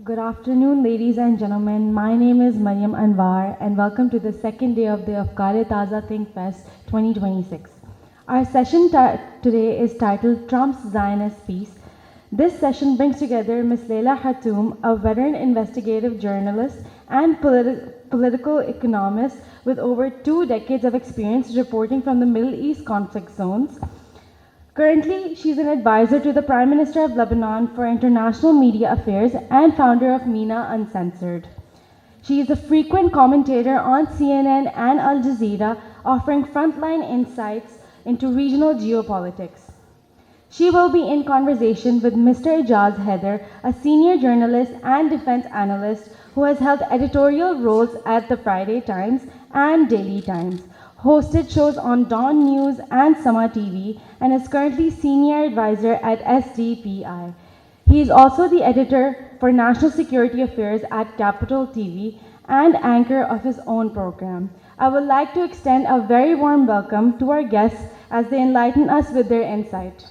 Good afternoon, ladies and gentlemen. My name is Mariam Anwar, and welcome to the second day of the Afkar-e-Taza Think Fest 2026. Our session today is titled Trump's Zionist Peace. This session brings together Ms. Leila Hatoum, a veteran investigative journalist and political economist with over 2 decades of experience reporting from the Middle East conflict zones. Currently, she's an advisor to the Prime Minister of Lebanon for International Media Affairs and founder of MENA Uncensored. She is a frequent commentator on CNN and Al Jazeera, offering frontline insights into regional geopolitics. She will be in conversation with Mr. Ijaz Haider, a senior journalist and defense analyst who has held editorial roles at the Friday Times and Daily Times, hosted shows on Dawn News and Sama TV, and is currently senior advisor at SDPI. He is also the editor for National Security Affairs at Capital TV and anchor of his own program. I would like to extend a very warm welcome to our guests as they enlighten us with their insight.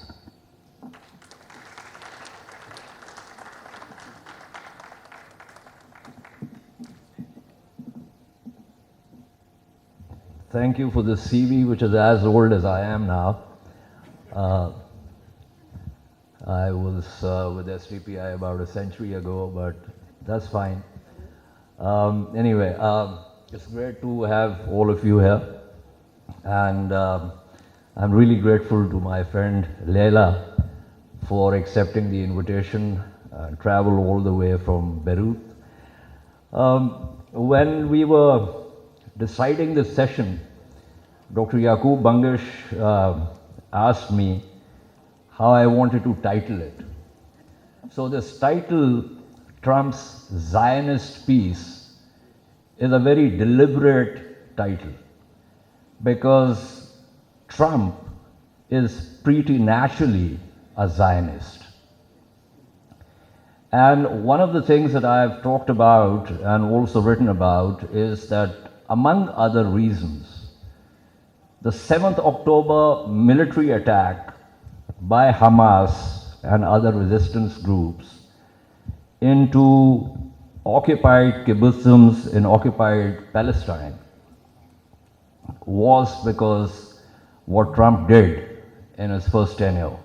Thank you for this CV, which is as old as I am now. I was with SDPI about a century ago, but that's fine. Anyway, it's great to have all of you here. And I'm really grateful to my friend Leila for accepting the invitation and travel all the way from Beirut. When we were deciding this session, Dr. Yaqub Bangish asked me how I wanted to title it. So this title, Trump's Zionist Peace, is a very deliberate title because Trump is pretty naturally a Zionist. And one of the things that I've talked about and also written about is that, among other reasons, the 7th October military attack by Hamas and other resistance groups into occupied kibbutzim in occupied Palestine was because what Trump did in his first tenure.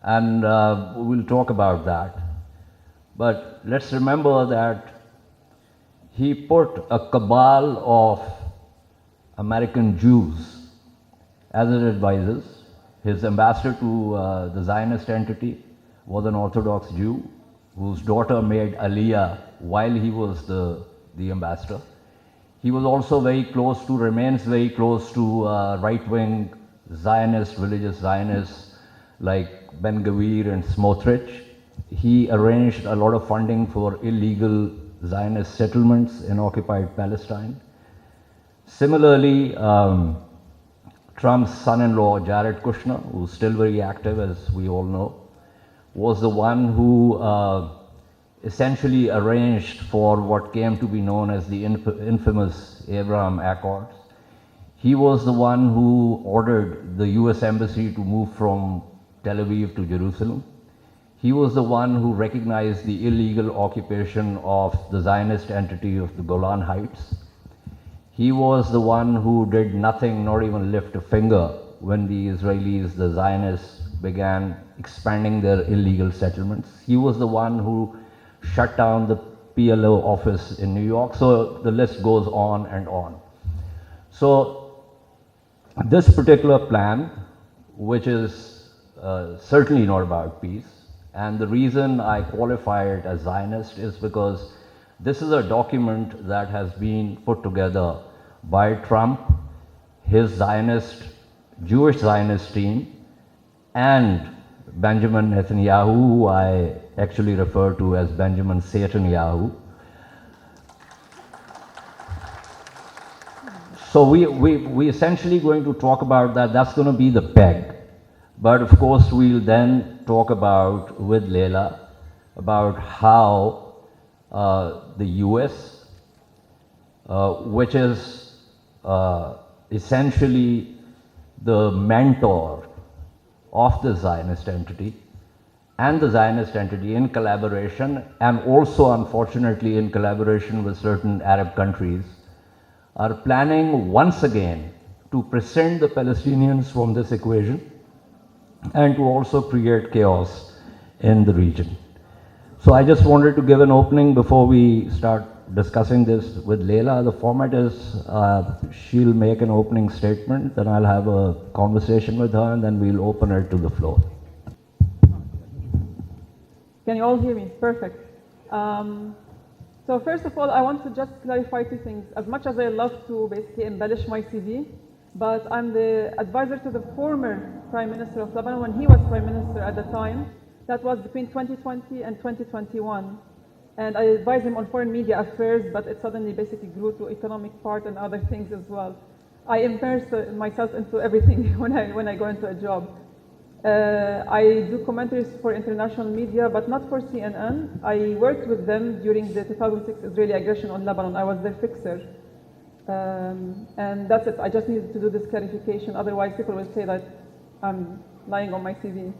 And we'll talk about that. But let's remember that he put a cabal of American Jews as his advisors. His ambassador to the Zionist entity was an Orthodox Jew whose daughter made Aliyah while he was the ambassador. He was also remains very close to right-wing Zionist, religious Zionists like Ben Gvir and Smotrich. He arranged a lot of funding for illegal Zionist settlements in occupied Palestine. Similarly, Trump's son-in-law, Jared Kushner, who's still very active, as we all know, was the one who essentially arranged for what came to be known as the infamous Abraham Accords. He was the one who ordered the US Embassy to move from Tel Aviv to Jerusalem. He was the one who recognized the illegal occupation of the Zionist entity of the Golan Heights. He was the one who did nothing, not even lift a finger, when the Israelis, the Zionists, began expanding their illegal settlements. He was the one who shut down the PLO office in New York. So the list goes on and on. So this particular plan, which is certainly not about peace, and the reason I qualify it as Zionist is because this is a document that has been put together by Trump, his Zionist, Jewish Zionist team, and Benjamin Netanyahu, who I actually refer to as Benjamin Satanyahu. So we essentially going to talk about that. That's going to be the peg. But of course, we'll then talk about, with Leila, about how the US, which is essentially the mentor of the Zionist entity, and the Zionist entity in collaboration, and also unfortunately in collaboration with certain Arab countries, are planning once again to prescind the Palestinians from this equation and to also create chaos in the region. So I just wanted to give an opening before we start discussing this with Leila. The format is she'll make an opening statement, then I'll have a conversation with her, and then we'll open it to the floor. Can you all hear me? Perfect. So first of all, I want to just clarify two things. As much as I love to basically embellish my CV, but I'm the advisor to the former Prime Minister of Lebanon when he was Prime Minister at the time. That was between 2020 and 2021. And I advised him on foreign media affairs, but it suddenly basically grew to economic part and other things as well. I immerse myself into everything when I go into a job. I do commentaries for international media, but not for CNN. I worked with them during the 2006 Israeli aggression on Lebanon. I was their fixer. And that's it. I just needed to do this clarification. Otherwise, people will say that I'm lying on my CV.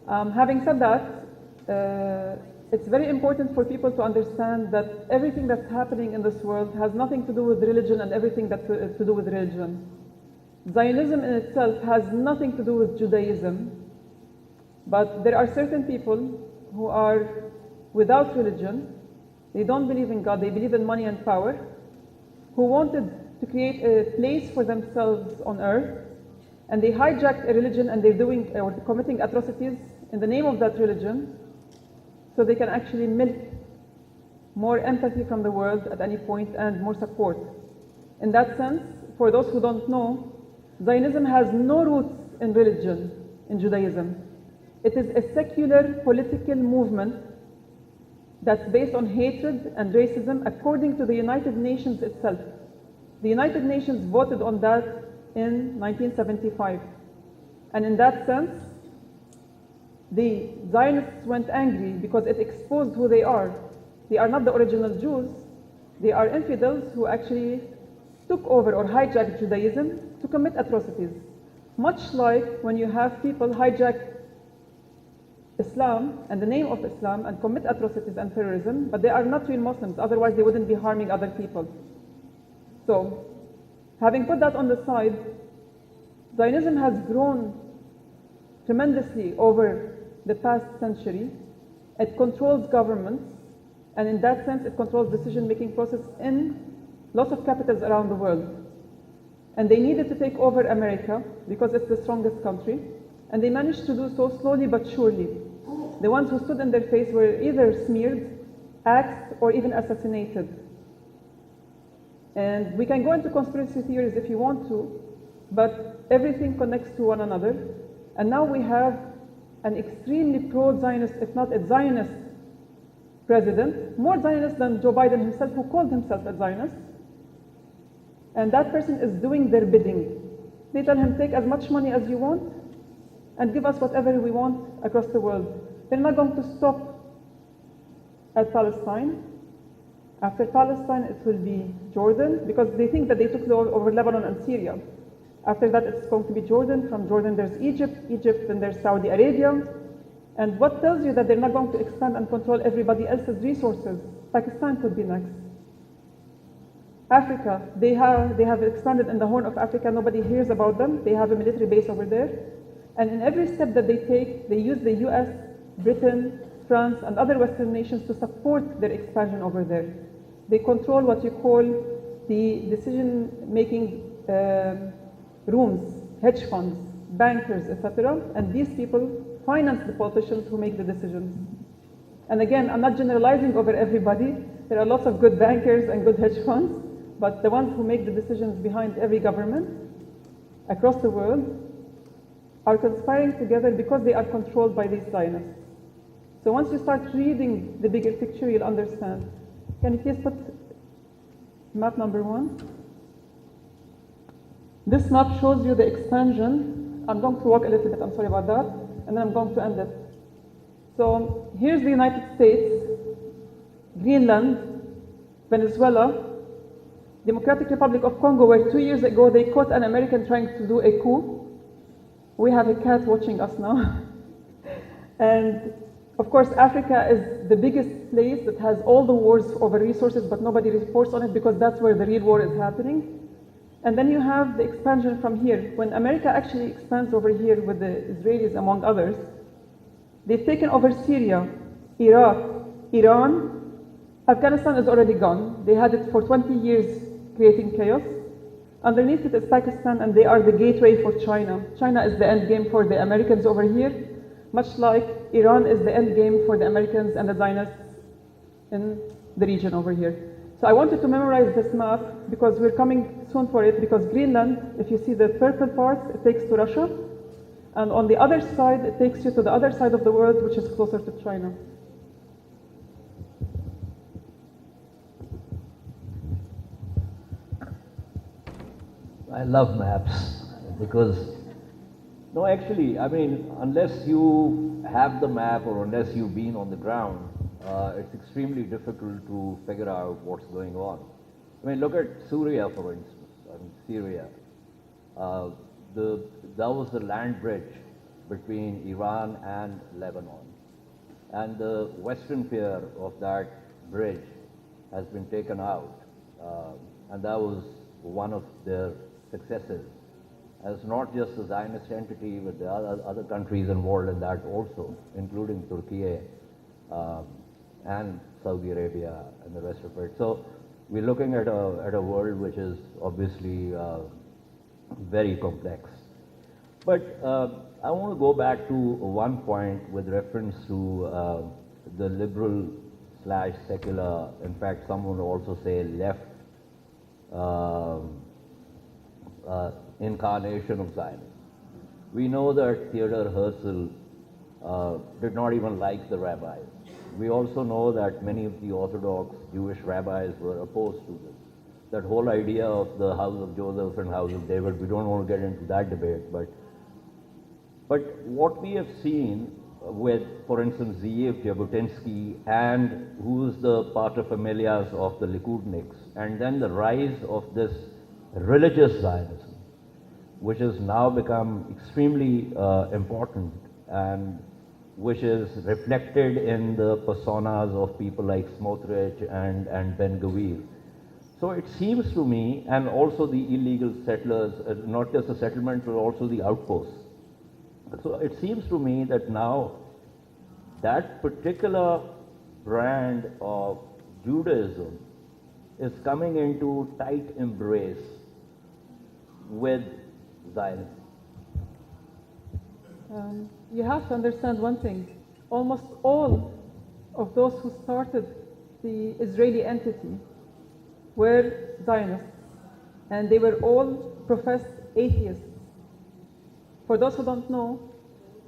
Having said that, it's very important for people to understand that everything that's happening in this world has nothing to do with religion and everything that's to do with religion. Zionism in itself has nothing to do with Judaism, but there are certain people who are without religion. They don't believe in God, they believe in money and power, who wanted to create a place for themselves on earth, and they hijacked a religion and they're doing or committing atrocities in the name of that religion, so they can actually milk more empathy from the world at any point and more support. In that sense, for those who don't know, Zionism has no roots in religion, in Judaism. It is a secular political movement that's based on hatred and racism according to the United Nations itself. The United Nations voted on that in 1975. And in that sense, the Zionists went angry because it exposed who they are. They are not the original Jews. They are infidels who actually took over or hijacked Judaism to commit atrocities. Much like when you have people hijack Islam and the name of Islam and commit atrocities and terrorism, but they are not real Muslims, otherwise they wouldn't be harming other people. So, having put that on the side, Zionism has grown tremendously over the past century. It controls governments, and in that sense it controls decision-making process in lots of capitals around the world. And they needed to take over America because it's the strongest country, and they managed to do so slowly but surely. The ones who stood in their face were either smeared, axed, or even assassinated. And we can go into conspiracy theories if you want to, but everything connects to one another. And now we have an extremely pro-Zionist, if not a Zionist president, more Zionist than Joe Biden himself, who called himself a Zionist. And that person is doing their bidding. They tell him, take as much money as you want and give us whatever we want across the world. They're not going to stop at Palestine. After Palestine, it will be Jordan, because they think that they took over Lebanon and Syria. After that, it's going to be Jordan. From Jordan, there's Egypt, then there's Saudi Arabia. And what tells you that they're not going to expand and control everybody else's resources? Pakistan could be next. Africa, they have expanded in the Horn of Africa. Nobody hears about them. They have a military base over there. And in every step that they take, they use the US, Britain, France, and other Western nations to support their expansion over there. They control what you call the decision-making rooms, hedge funds, bankers, etc. And these people finance the politicians who make the decisions. And again, I'm not generalizing over everybody. There are lots of good bankers and good hedge funds, but the ones who make the decisions behind every government across the world are conspiring together because they are controlled by these Zionists. So once you start reading the bigger picture, you'll understand. Can you please put map number 1? This map shows you the expansion. I'm going to walk a little bit, I'm sorry about that, and then I'm going to end it. So here's the United States, Greenland, Venezuela, Democratic Republic of Congo, where 2 years ago they caught an American trying to do a coup. We have a cat watching us now. And Of course, Africa is the biggest place that has all the wars over resources, but nobody reports on it because that's where the real war is happening. And then you have the expansion from here. When America actually expands over here with the Israelis, among others, they've taken over Syria, Iraq, Iran. Afghanistan is already gone. They had it for 20 years, creating chaos. Underneath it is Pakistan, and they are the gateway for China. China is the end game for the Americans over here, much like Iran is the end game for the Americans and the Zionists in the region over here. So I wanted to memorize this map because we're coming soon for it, because Greenland, if you see the purple parts, it takes to Russia. And on the other side, it takes you to the other side of the world, which is closer to China. I love maps because, no, actually, I mean, unless you have the map or unless you've been on the ground, it's extremely difficult to figure out what's going on. I mean, look at Syria, for instance. I mean, Syria. That was the land bridge between Iran and Lebanon. And the western pier of that bridge has been taken out. And that was one of their successes. And it's not just the Zionist entity, but the other countries involved in that also, including Turkey and Saudi Arabia and the rest of it. So we're looking at a world which is obviously very complex. But I want to go back to one point with reference to the liberal / secular, in fact some would also say left incarnation of Zionism. We know that Theodor Herzl did not even like the rabbis. We also know that many of the Orthodox Jewish rabbis were opposed to this. That whole idea of the house of Joseph and house of David, we don't want to get into that debate, but what we have seen with, for instance, Zeev Jabotinsky, and who is the paterfamilias of the Likudniks, and then the rise of this religious Zionism, which has now become extremely important and which is reflected in the personas of people like Smotrich and Ben-Gvir. So it seems to me, and also the illegal settlers, not just the settlement, but also the outposts. So it seems to me that now that particular brand of Judaism is coming into tight embrace with Zionism. You have to understand one thing. Almost all of those who started the Israeli entity were Zionists, and they were all professed atheists. For those who don't know,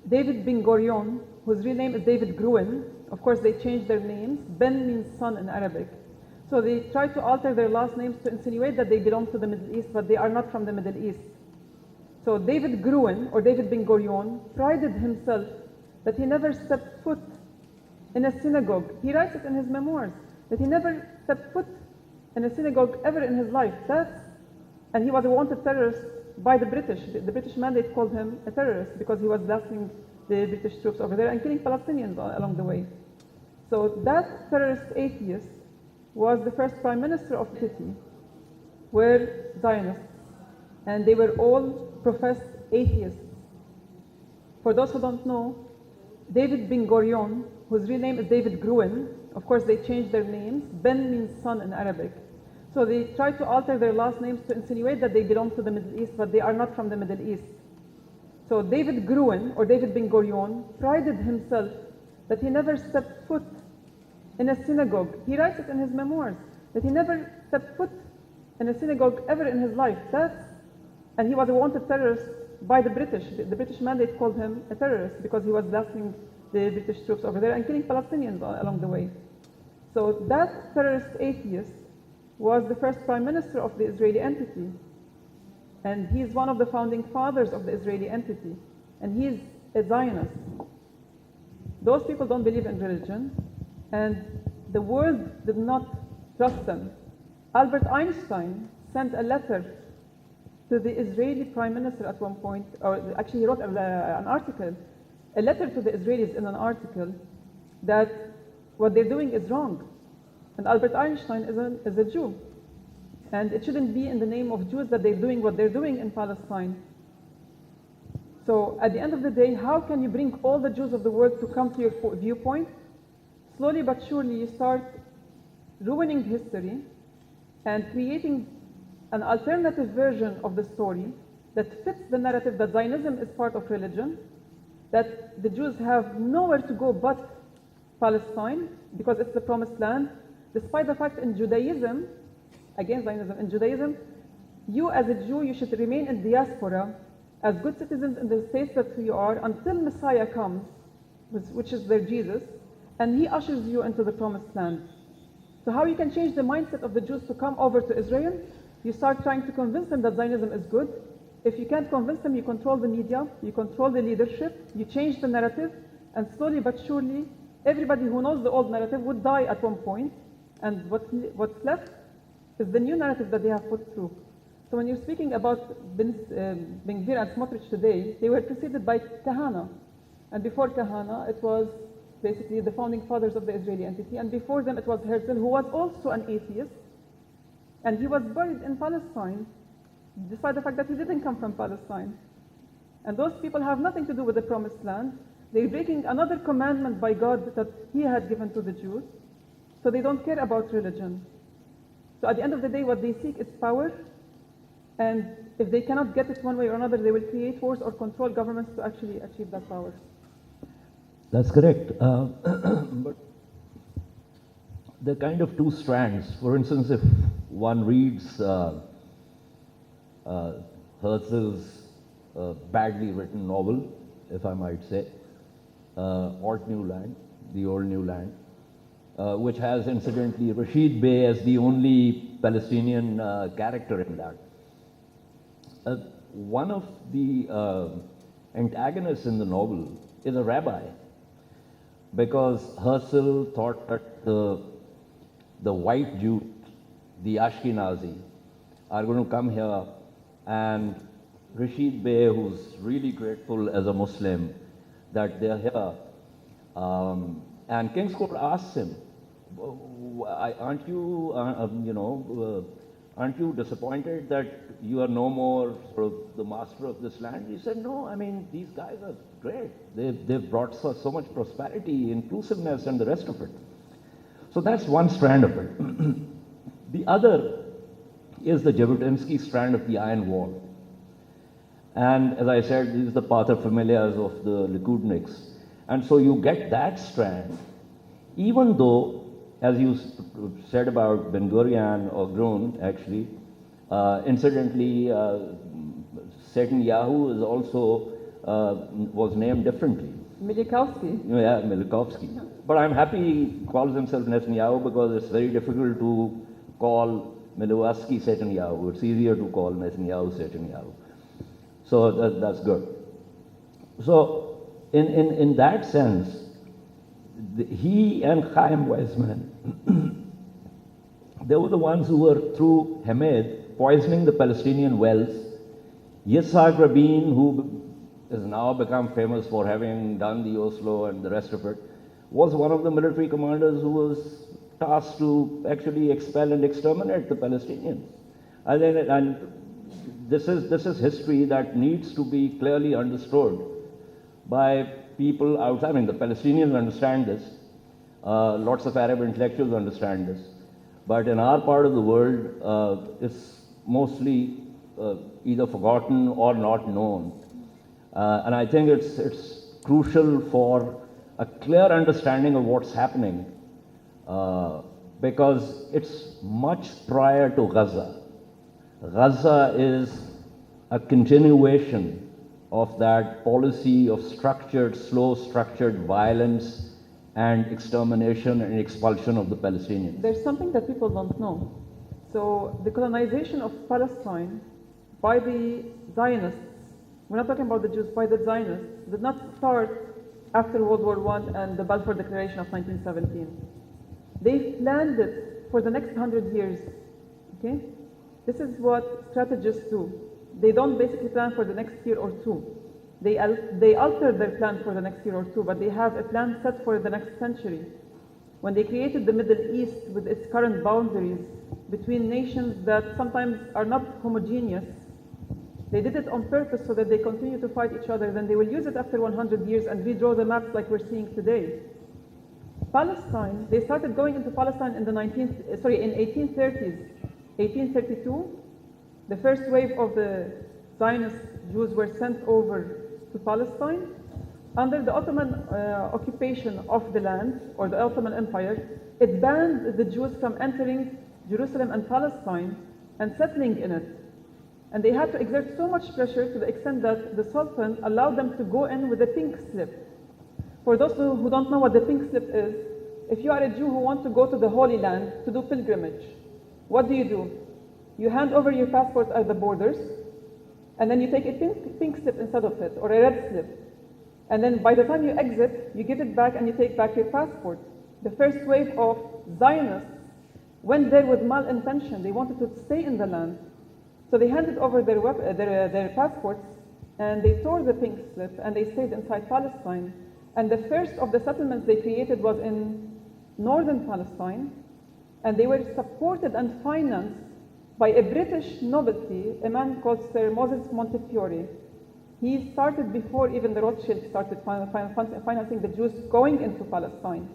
David Ben Gurion, whose real name is David Gruen, of course they changed their names. Ben means son in Arabic. So they tried to alter their last names to insinuate that they belong to the Middle East, but they are not from the Middle East. So David Gruen, or David Ben Gurion, prided himself that he never stepped foot in a synagogue. He writes it in his memoirs, that he never stepped foot in a synagogue ever in his life. And he was a wanted terrorist by the British. The British mandate called him a terrorist because he was blasting the British troops over there and killing Palestinians along the way. So that terrorist atheist was the first prime minister of the city, were Zionists, and they were all professed atheists. For those who don't know, David Ben Gurion, whose real name is David Gruen, of course they changed their names. Ben means son in Arabic. So they tried to alter their last names to insinuate that they belong to the Middle East, but they are not from the Middle East. So David Gruen, or David Ben Gurion, prided himself that he never stepped foot in a synagogue. He writes it in his memoirs, that he never stepped foot in a synagogue ever in his life. And he was a wanted terrorist by the British. The British mandate called him a terrorist because he was blasting the British troops over there and killing Palestinians along the way. So that terrorist atheist was the first prime minister of the Israeli entity. And he's one of the founding fathers of the Israeli entity. And he's a Zionist. Those people don't believe in religion, and the world did not trust them. Albert Einstein sent a letter to the Israeli prime minister at one point, or actually he wrote an article, a letter to the Israelis in an article, that what they're doing is wrong. And Albert Einstein is a Jew. And it shouldn't be in the name of Jews that they're doing what they're doing in Palestine. So at the end of the day, how can you bring all the Jews of the world to come to your viewpoint? Slowly but surely you start ruining history and creating an alternative version of the story that fits the narrative that Zionism is part of religion, that the Jews have nowhere to go but Palestine because it's the promised land, despite the fact in Judaism, again Zionism, in Judaism, you as a Jew, you should remain in diaspora as good citizens in the states that you are until Messiah comes, which is their Jesus, and he ushers you into the promised land. So how you can change the mindset of the Jews to come over to Israel? You start trying to convince them that Zionism is good. If you can't convince them, you control the media, you control the leadership, you change the narrative, and slowly but surely, everybody who knows the old narrative would die at one point, and what's left is the new narrative that they have put through. So when you're speaking about Ben Gvir and Smotrich today, they were preceded by Kahana. And before Kahana, it was basically the founding fathers of the Israeli entity. And before them, it was Herzl, who was also an atheist. And he was buried in Palestine, despite the fact that he didn't come from Palestine. And those people have nothing to do with the promised land. They're breaking another commandment by God that he had given to the Jews. So they don't care about religion. So at the end of the day, what they seek is power. And if they cannot get it one way or another, they will create wars or control governments to actually achieve that power. That's correct. But there are kind of two strands. For instance, if one reads Herzl's badly written novel, if I might say, Alt New Land, The Old New Land, which has incidentally Rashid Bey as the only Palestinian character in that. One of the antagonists in the novel is a rabbi, because Herzl thought that the white Jews, the Ashkenazi, are going to come here, and Rashid Bey, who's really grateful as a Muslim that they're here, and King's Court asks him, aren't you, aren't you disappointed that you are no more sort of the master of this land? He said, no, I mean, these guys are great. They've brought so much prosperity, inclusiveness, and the rest of it. So that's one strand of it. The other is the Jabotinsky strand of the Iron Wall. And as I said, these are the paterfamilias of the Likudniks. And so you get that strand, even though, as you said about Ben Gurion or Grun, actually, incidentally, Netanyahu is also was named differently. Milikowski. Yeah, Milikowski. Yeah. But I'm happy he calls himself Netanyahu, because it's very difficult to call Milowaski Netanyahu. It's easier to call Netanyahu Netanyahu. So that's good. So in that sense, he and Chaim Weizmann, they were the ones who were, through Hamed, poisoning the Palestinian wells. Yitzhak Rabin, who has now become famous for having done the Oslo and the rest of it, was one of the military commanders who was tasked to actually expel and exterminate the Palestinians. And this is history that needs to be clearly understood by people outside. I mean, the Palestinians understand this. Lots of Arab intellectuals understand this. But in our part of the world, it's mostly either forgotten or not known. And I think it's crucial for a clear understanding of what's happening, because it's much prior to Gaza. Gaza is a continuation of that policy of slow structured violence and extermination and expulsion of the Palestinians. There's something that people don't know. So the colonization of Palestine by the Zionists, we're not talking about the Jews, by the Zionists, did not start after World War I and the Balfour Declaration of 1917. They planned it for the next 100 years. Okay? This is what strategists do. They don't basically plan for the next year or two. They altered their plan for the next year or two, but they have a plan set for the next century. When they created the Middle East with its current boundaries between nations that sometimes are not homogeneous, they did it on purpose so that they continue to fight each other. Then they will use it after 100 years and redraw the maps like we're seeing today. Palestine, they started going into Palestine in the 1830s. 1832, the first wave of the Zionist Jews were sent over to Palestine. Under the Ottoman occupation of the land, or the Ottoman Empire, it banned the Jews from entering Jerusalem and Palestine and settling in it. And they had to exert so much pressure to the extent that the Sultan allowed them to go in with a pink slip. For those who don't know what the pink slip is, if you are a Jew who wants to go to the Holy Land to do pilgrimage, what do? You hand over your passport at the borders, and then you take a pink slip instead of it, or a red slip. And then by the time you exit, you give it back and you take back your passport. The first wave of Zionists went there with malintention. They wanted to stay in the land. So they handed over their passports, and they tore the pink slip, and they stayed inside Palestine. And the first of the settlements they created was in northern Palestine, and they were supported and financed by a British nobility, a man called Sir Moses Montefiore. He started before even the Rothschilds started financing the Jews going into Palestine.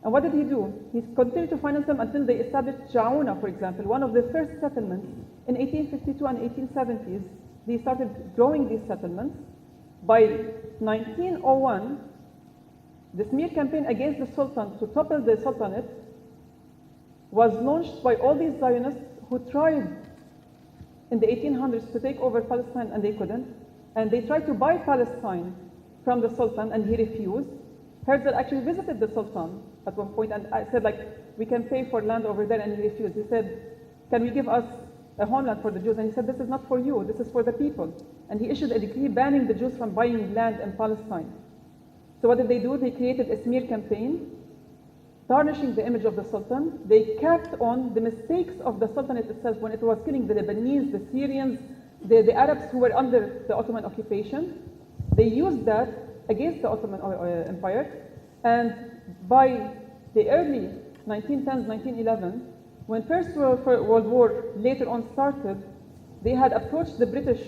And what did he do? He continued to finance them until they established Jauna, for example, one of the first settlements in 1852 and 1870s. They started growing these settlements. By 1901, the smear campaign against the Sultan to topple the Sultanate was launched by all these Zionists who tried in the 1800s to take over Palestine, and they couldn't. And they tried to buy Palestine from the Sultan, and he refused. Herzl actually visited the Sultan at one point, and I said, like, we can pay for land over there, and he refused. He said, can we give us a homeland for the Jews? And he said, this is not for you, this is for the people. And he issued a decree banning the Jews from buying land in Palestine. So what did they do? They created a smear campaign, tarnishing the image of the Sultan. They capped on the mistakes of the Sultanate itself when it was killing the Lebanese, the Syrians, the Arabs who were under the Ottoman occupation. They used that against the Ottoman Empire, and by the early 1910s, 1911, when First World War later on started, they had approached the British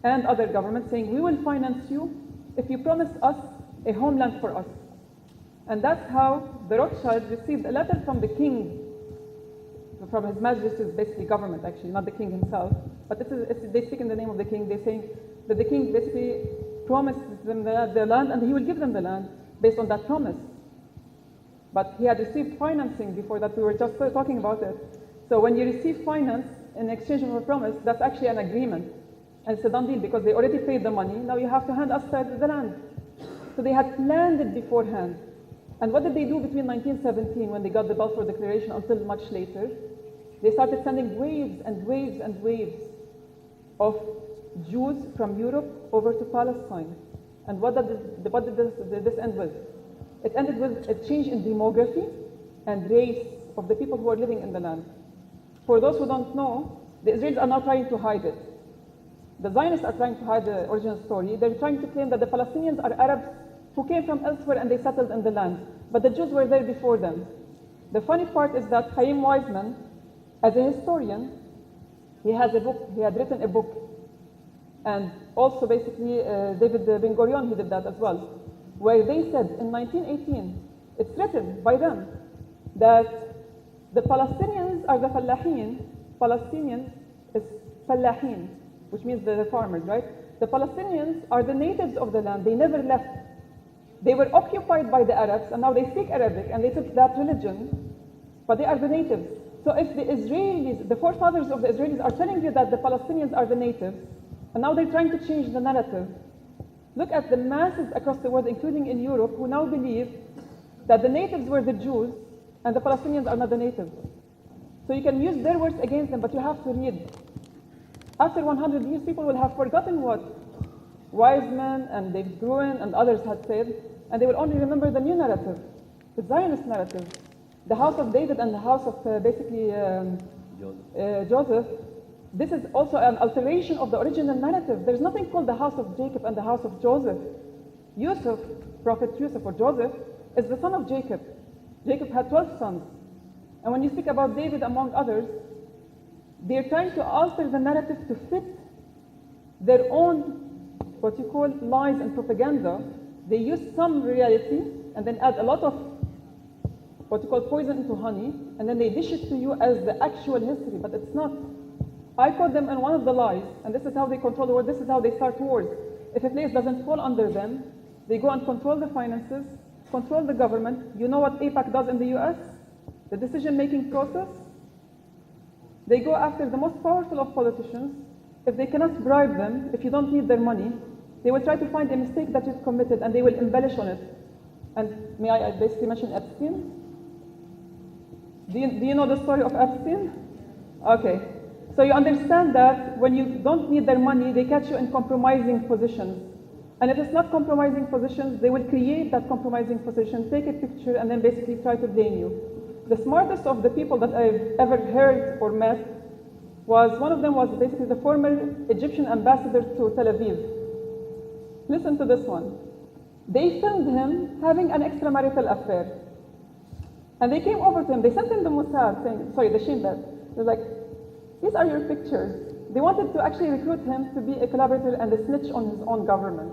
and other governments saying, we will finance you if you promise us a homeland for us. And that's how the Rothschilds received a letter from the king, from His Majesty's basically government, actually, not the king himself, but they speak in the name of the king. They're saying that the king basically promised them the land, and he will give them the land based on that promise. But he had received financing before that. We were just talking about it. So when you receive finance in exchange of a promise, that's actually an agreement. And it's a done deal because they already paid the money. Now you have to hand us the land. So they had planned it beforehand. And what did they do between 1917, when they got the Balfour Declaration, until much later? They started sending waves and waves and waves of Jews from Europe over to Palestine. And what did this end with? It ended with a change in demography and race of the people who are living in the land. For those who don't know, the Israelis are now trying to hide it. The Zionists are trying to hide the original story. They're trying to claim that the Palestinians are Arabs who came from elsewhere and they settled in the land. But the Jews were there before them. The funny part is that Chaim Weizmann, as a historian, he has a book, he had written a book. And also basically David Ben-Gurion, he did that as well, where they said in 1918, it's written by them, that the Palestinians are the Fallahin. Palestinians is Fallahin, which means the farmers, right? The Palestinians are the natives of the land. They never left. They were occupied by the Arabs, and now they speak Arabic, and they took that religion, but they are the natives. So if the Israelis, the forefathers of the Israelis are telling you that the Palestinians are the natives, and now they're trying to change the narrative, look at the masses across the world, including in Europe, who now believe that the natives were the Jews, and the Palestinians are not the natives. So you can use their words against them, but you have to read. After 100 years, people will have forgotten what Weizmann and David Gruen and others had said, and they will only remember the new narrative, the Zionist narrative, the house of David and the house of Joseph, This is also an alteration of the original narrative. There's nothing called the house of Jacob and the house of Joseph. Yusuf, Prophet Yusuf or Joseph, is the son of Jacob. Jacob had 12 sons. And when you speak about David among others, they're trying to alter the narrative to fit their own, what you call, lies and propaganda. They use some reality and then add a lot of what you call poison into honey, and then they dish it to you as the actual history, but it's not. I caught them in one of the lies, and this is how they control the world, this is how they start wars. If a place doesn't fall under them, they go and control the finances, control the government. You know what AIPAC does in the US? The decision-making process. They go after the most powerful of politicians. If they cannot bribe them, if you don't need their money, they will try to find a mistake that you've committed and they will embellish on it. And may I basically mention Epstein? Do you know the story of Epstein? Okay. So you understand that when you don't need their money, they catch you in compromising positions. And if it's not compromising positions, they will create that compromising position, take a picture, and then basically try to blame you. The smartest of the people that I've ever heard or met was, one of them was basically the former Egyptian ambassador to Tel Aviv. Listen to this one. They filmed him having an extramarital affair. And they came over to him, they sent him the Mossad, saying, sorry, the Shin Bet. They're like, these are your pictures. They wanted to actually recruit him to be a collaborator and a snitch on his own government,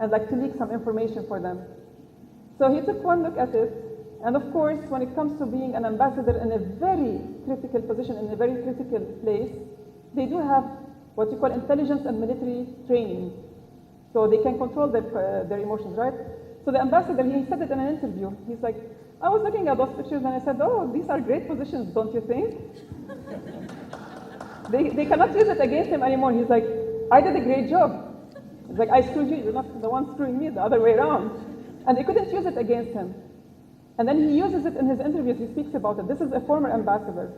and like to leak some information for them. So he took one look at it, and of course, when it comes to being an ambassador in a very critical position, in a very critical place, they do have what you call intelligence and military training. So they can control their emotions, right? So the ambassador, he said it in an interview. He's like, I was looking at those pictures and I said, oh, these are great positions, don't you think? They cannot use it against him anymore. He's like, I did a great job. He's like, I screwed you, you're not the one screwing me, the other way around. And they couldn't use it against him. And then he uses it in his interviews, he speaks about it. This is a former ambassador.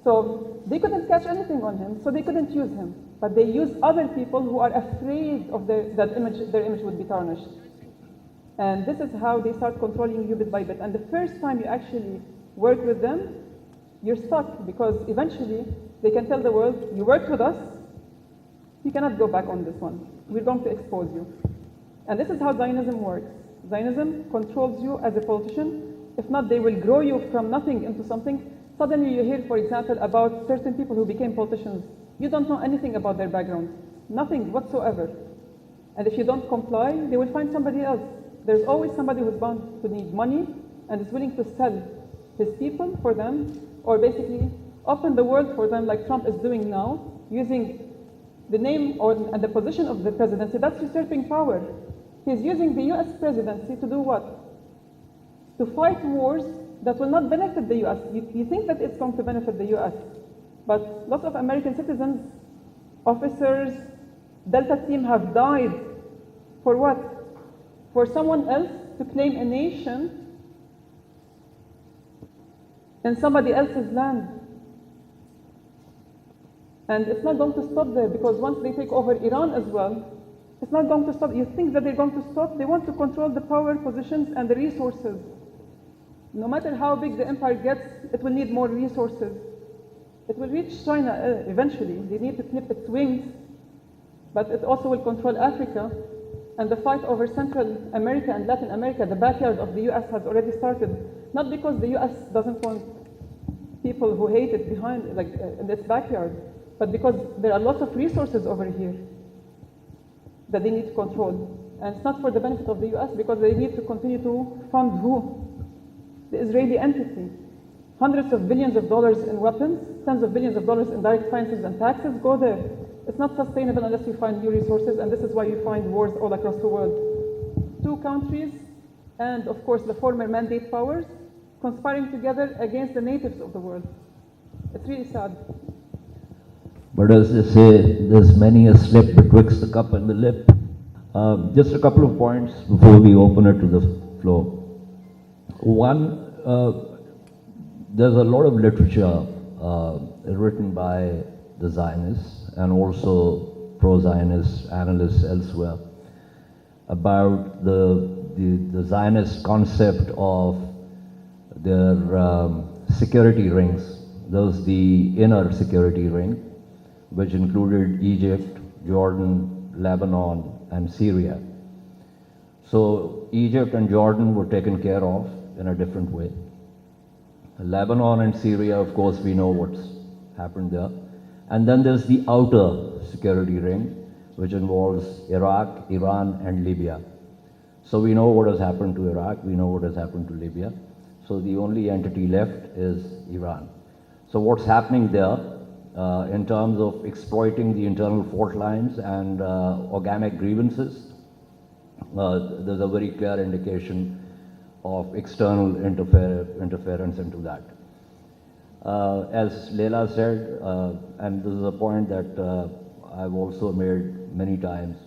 So they couldn't catch anything on him, so they couldn't use him. But they use other people who are afraid of their image would be tarnished. And this is how they start controlling you bit by bit. And the first time you actually work with them, you're stuck, because eventually they can tell the world, you worked with us, you cannot go back on this one. We're going to expose you. And this is how Zionism works. Zionism controls you as a politician. If not, they will grow you from nothing into something. Suddenly you hear, for example, about certain people who became politicians. You don't know anything about their background. Nothing whatsoever. And if you don't comply, they will find somebody else. There's always somebody who's bound to need money and is willing to sell his people for them, or basically open the world for them like Trump is doing now, using the name and the position of the presidency. That's usurping power. He's using the US presidency to do what? To fight wars that will not benefit the US. You think that it's going to benefit the US, but lots of American citizens, officers, Delta team have died for what? For someone else to claim a nation in somebody else's land. And it's not going to stop there, because once they take over Iran as well, it's not going to stop. You think that they're going to stop? They want to control the power positions and the resources. No matter how big the empire gets, it will need more resources. It will reach China eventually. They need to clip its wings, but it also will control Africa. And the fight over Central America and Latin America, the backyard of the US, has already started. Not because the US doesn't want people who hate it behind, like in its backyard, but because there are lots of resources over here that they need to control. And it's not for the benefit of the US, because they need to continue to fund who? The Israeli entity. Hundreds of billions of dollars in weapons, tens of billions of dollars in direct finances and taxes go there. It's not sustainable unless you find new resources, and this is why you find wars all across the world. Two countries, and of course the former mandate powers, conspiring together against the natives of the world. It's really sad. But as they say, there's many a slip betwixt the cup and the lip. Just a couple of points before we open it to the floor. One, there's a lot of literature written by the Zionists and also pro-Zionist analysts elsewhere about the Zionist concept of their security rings. There's the inner security ring, which included Egypt, Jordan, Lebanon, and Syria. So Egypt and Jordan were taken care of in a different way. Lebanon and Syria, of course, we know what's happened there. And then there's the outer security ring, which involves Iraq, Iran, and Libya. So we know what has happened to Iraq, we know what has happened to Libya. So the only entity left is Iran. So what's happening there in terms of exploiting the internal fault lines and organic grievances, there's a very clear indication of external interference into that. As Leila said, and this is a point that I've also made many times,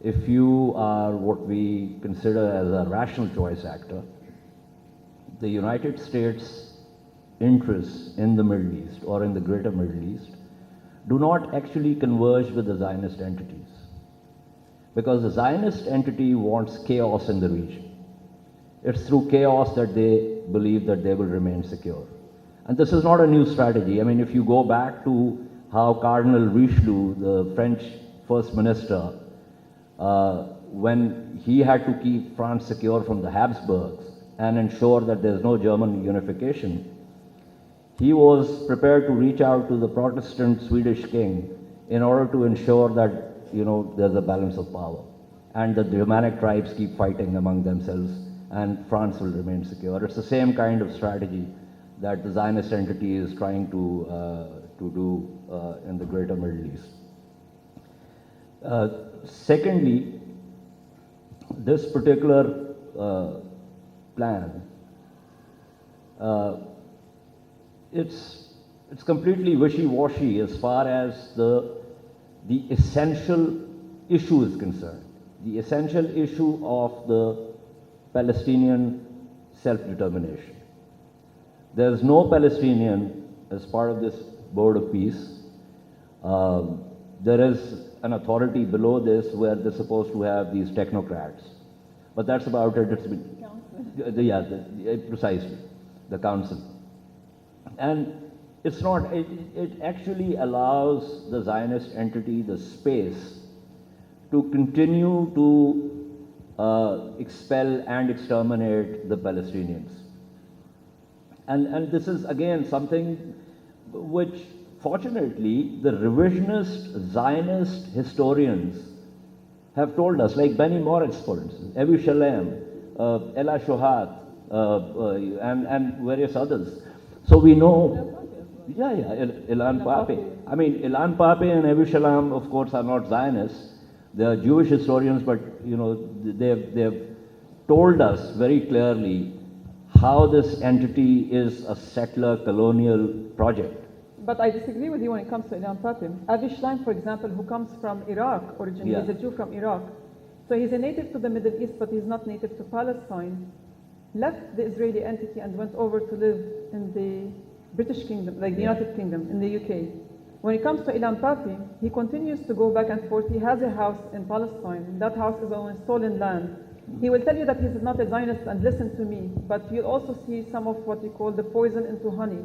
if you are what we consider as a rational choice actor, the United States' interests in the Middle East or in the greater Middle East do not actually converge with the Zionist entities. Because the Zionist entity wants chaos in the region. It's through chaos that they believe that they will remain secure. And this is not a new strategy. I mean, if you go back to how Cardinal Richelieu, the French first minister, when he had to keep France secure from the Habsburgs and ensure that there's no German unification, he was prepared to reach out to the Protestant Swedish king in order to ensure that, there's a balance of power and the Germanic tribes keep fighting among themselves and France will remain secure. It's the same kind of strategy that the Zionist entity is trying to do in the greater Middle East. Secondly, this particular plan, it's completely wishy-washy as far as the essential issue is concerned. The essential issue of the Palestinian self-determination. There's no Palestinian as part of this Board of Peace. There is an authority below this where they're supposed to have these technocrats. But that's about it. It's been, precisely, the council. And it's not, it actually allows the Zionist entity the space to continue to expel and exterminate the Palestinians. And this is again something which fortunately the revisionist Zionist historians have told us, like Benny Moritz, for instance, Abu Shalem, Ella Shohat, and various others. So we know, Ilan Pape. I mean, Ilan Pape and Abu Shalem, of course, are not Zionists. They are Jewish historians, but they've told us very clearly how this entity is a settler colonial project. But I disagree with you when it comes to Ilan Pape. Avi Shlaim, for example, who comes from Iraq originally, he's a Jew from Iraq. So he's a native to the Middle East, but he's not native to Palestine. Left the Israeli entity and went over to live in the British Kingdom, like the United Kingdom, in the UK. When it comes to Ilan Pape, he continues to go back and forth. He has a house in Palestine. That house is on stolen land. He will tell you that he's not a Zionist and listen to me, but you'll also see some of what we call the poison into honey.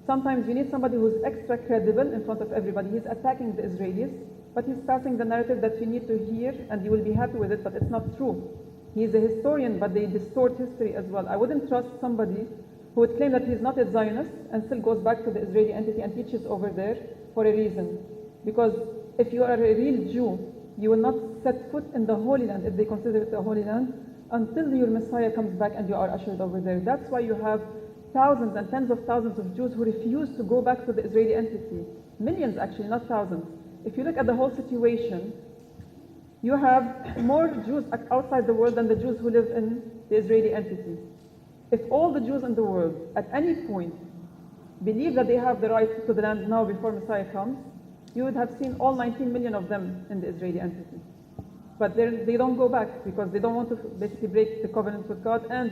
Sometimes you need somebody who's extra credible in front of everybody. He's attacking the Israelis, but he's passing the narrative that you need to hear and you will be happy with it, but it's not true. He's a historian, but they distort history as well. I wouldn't trust somebody who would claim that he's not a Zionist and still goes back to the Israeli entity and teaches over there for a reason. Because if you are a real Jew, you will not set foot in the Holy Land, if they consider it the Holy Land, until your Messiah comes back and you are ushered over there. That's why you have thousands and tens of thousands of Jews who refuse to go back to the Israeli entity. Millions, actually, not thousands. If you look at the whole situation, you have more Jews outside the world than the Jews who live in the Israeli entity. If all the Jews in the world, at any point, believe that they have the right to the land now before Messiah comes, you would have seen all 19 million of them in the Israeli entity. But they don't go back because they don't want to basically break the covenant with God and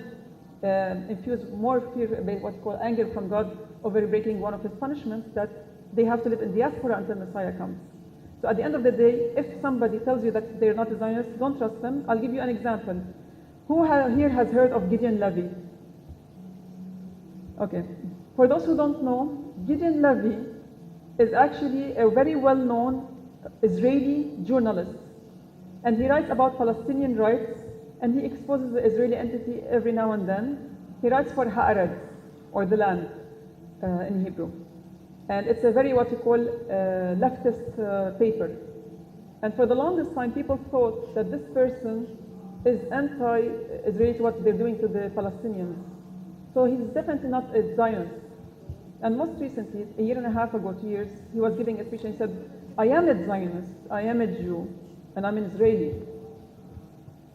infuse more fear, what's called anger from God over breaking one of his punishments, that they have to live in diaspora until Messiah comes. So at the end of the day, if somebody tells you that they're not a Zionist, don't trust them. I'll give you an example. Who here has heard of Gideon Levy? Okay. For those who don't know, Gideon Levy is actually a very well-known Israeli journalist. And he writes about Palestinian rights, and he exposes the Israeli entity every now and then. He writes for Ha'arad, or the land in Hebrew. And it's a very, what you call, leftist paper. And for the longest time, people thought that this person is anti-Israeli to what they're doing to the Palestinians. So he's definitely not a Zionist. And most recently, a year and a half ago, 2 years, he was giving a speech and he said, I am a Zionist, I am a Jew, and I'm an Israeli.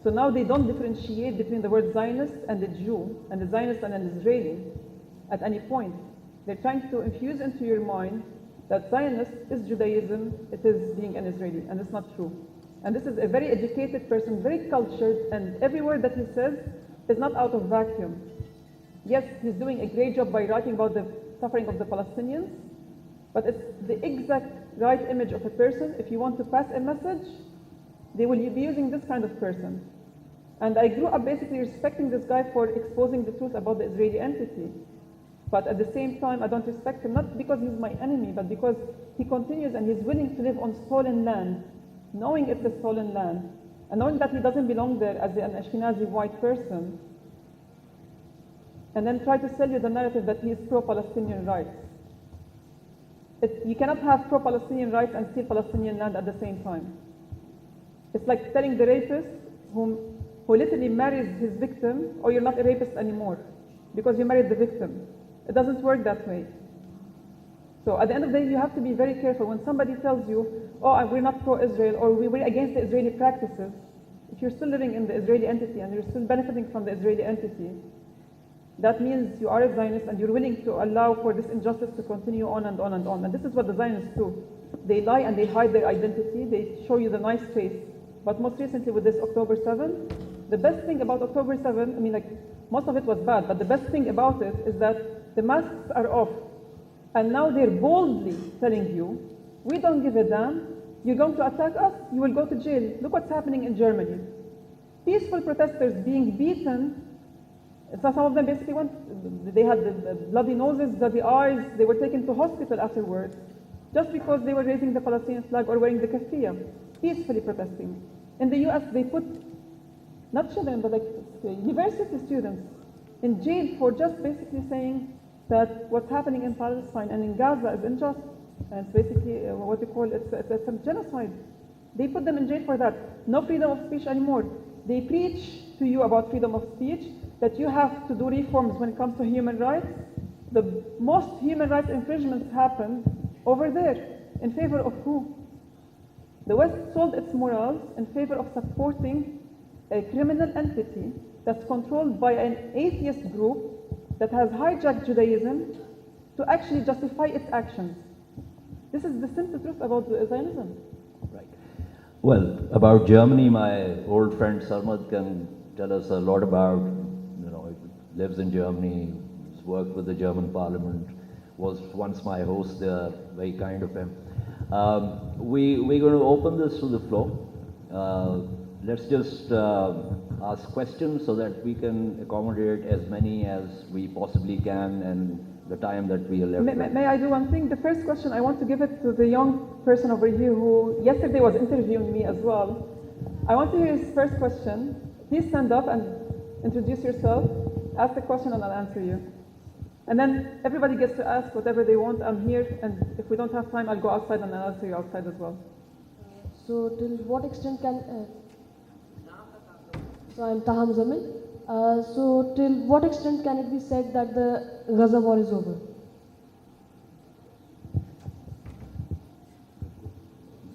So now they don't differentiate between the word Zionist and a Jew, and a Zionist and an Israeli at any point. They're trying to infuse into your mind that Zionist is Judaism, it is being an Israeli, and it's not true. And this is a very educated person, very cultured, and every word that he says is not out of vacuum. Yes, he's doing a great job by writing about the suffering of the Palestinians, but it's the exact right image of a person. If you want to pass a message, they will be using this kind of person. And I grew up basically respecting this guy for exposing the truth about the Israeli entity. But at the same time, I don't respect him, not because he's my enemy, but because he continues and he's willing to live on stolen land, knowing it's a stolen land, and knowing that he doesn't belong there as an Ashkenazi white person, and then try to sell you the narrative that he is pro-Palestinian rights. You cannot have pro-Palestinian rights and steal Palestinian land at the same time. It's like telling the rapist who literally marries his victim, oh, you're not a rapist anymore because you married the victim. It doesn't work that way. So at the end of the day, you have to be very careful when somebody tells you, oh, we're not pro-Israel, or we're against the Israeli practices. If you're still living in the Israeli entity and you're still benefiting from the Israeli entity, that means you are a Zionist and you're willing to allow for this injustice to continue on and on and on. And this is what the Zionists do. They lie and they hide their identity. They show you the nice face. But most recently with this October 7, the best thing about October 7, I mean, like, most of it was bad, but the best thing about it is that the masks are off. And now they're boldly telling you, we don't give a damn. You're going to attack us, you will go to jail. Look what's happening in Germany. Peaceful protesters being beaten. So some of them basically they had the bloody noses, bloody eyes. They were taken to hospital afterwards just because they were raising the Palestinian flag or wearing the keffiyeh, peacefully protesting. In the US, they put not children, but like university students in jail for just basically saying that what's happening in Palestine and in Gaza is unjust. And it's basically what you call it's a genocide. They put them in jail for that. No freedom of speech anymore. They preach to you about freedom of speech, that you have to do reforms when it comes to human rights. The most human rights infringements happen over there. In favor of who? The West sold its morals in favor of supporting a criminal entity that's controlled by an atheist group that has hijacked Judaism to actually justify its actions. This is the simple truth about Zionism. Right. Well, about Germany, my old friend Sarmad can tell us a lot about, he lives in Germany, he's worked with the German parliament, was once my host there, very kind of him. We're going to open this to the floor. Let's just ask questions so that we can accommodate as many as we possibly can and the time that we are left. May I do one thing? The first question, I want to give it to the young person over here who yesterday was interviewing me as well. I want to hear his first question. Please stand up and introduce yourself. Ask the question and I'll answer you. And then everybody gets to ask whatever they want. I'm here, and if we don't have time, I'll go outside and I'll answer you outside as well. So till what extent can... So I'm Taha Muzammil. So till what extent can it be said that the Gaza war is over?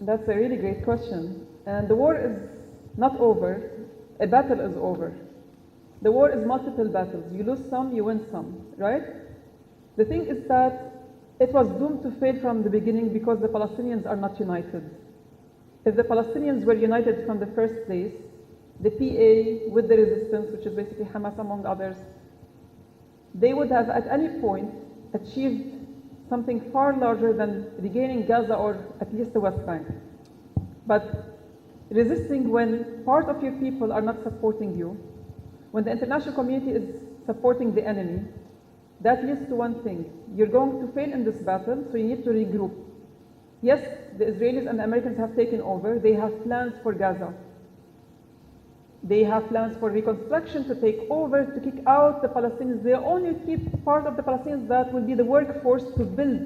That's a really great question. And the war is not over. A battle is over. The war is multiple battles. You lose some, you win some, right? The thing is that it was doomed to fail from the beginning because the Palestinians are not united. If the Palestinians were united from the first place, the PA with the resistance, which is basically Hamas among others, they would have at any point achieved something far larger than regaining Gaza or at least the West Bank. But resisting when part of your people are not supporting you, when the international community is supporting the enemy, that leads to one thing. You're going to fail in this battle, so you need to regroup. Yes, the Israelis and the Americans have taken over. They have plans for Gaza. They have plans for reconstruction, to take over, to kick out the Palestinians. They only keep part of the Palestinians that will be the workforce to build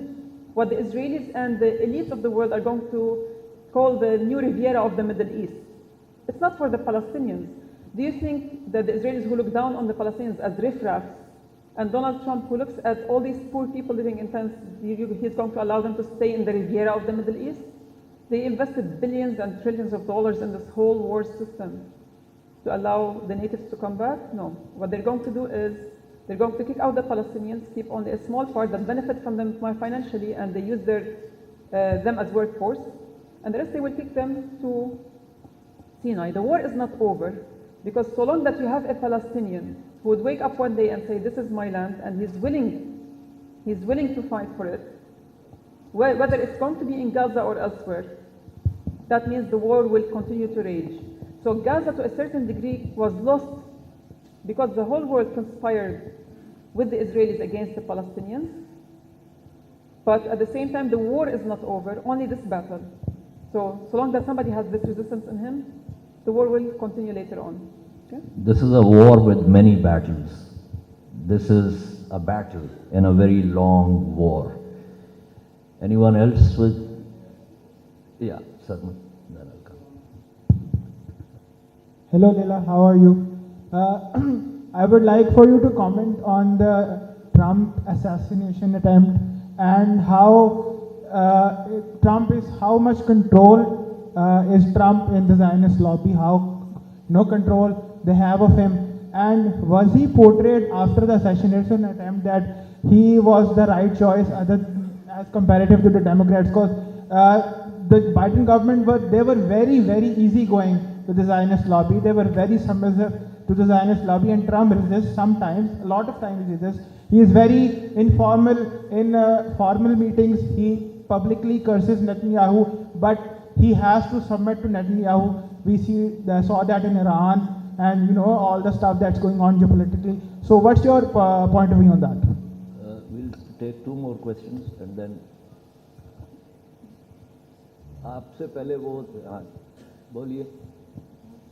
what the Israelis and the elites of the world are going to call the new Riviera of the Middle East. It's not for the Palestinians. Do you think that the Israelis who look down on the Palestinians as riffraffs, and Donald Trump who looks at all these poor people living in tents, he's going to allow them to stay in the Riviera of the Middle East? They invested billions and trillions of dollars in this whole war system to allow the natives to come back? No. What they're going to do is they're going to kick out the Palestinians, keep only a small part that benefit from them financially, and they use them as workforce, and the rest they will kick them to Sinai. The war is not over, because so long that you have a Palestinian who would wake up one day and say, this is my land, and he's willing to fight for it, whether it's going to be in Gaza or elsewhere, that means the war will continue to rage. So Gaza, to a certain degree, was lost because the whole world conspired with the Israelis against the Palestinians. But at the same time, the war is not over, only this battle. So long that somebody has this resistance in him, the war will continue later on. Okay? This is a war with many battles. This is a battle in a very long war. Anyone else with? Yeah, Salman. Then I'll come. Hello, Leila. How are you? I would like for you to comment on the Trump assassination attempt and how much control is Trump in the Zionist lobby? How no control they have of him? And was he portrayed after the assassination attempt that he was the right choice as comparative to the Democrats? Because the Biden government they were very, very easygoing to the Zionist lobby. They were very submissive to the Zionist lobby, and Trump resists sometimes, a lot of times he resists. He is very informal in formal meetings. He publicly curses Netanyahu, but he has to submit to Netanyahu. We saw that in Iran, and all the stuff that's going on geopolitically. So what's your point of view on that? We'll take two more questions and then. आपसे पहले वो हाँ बोलिए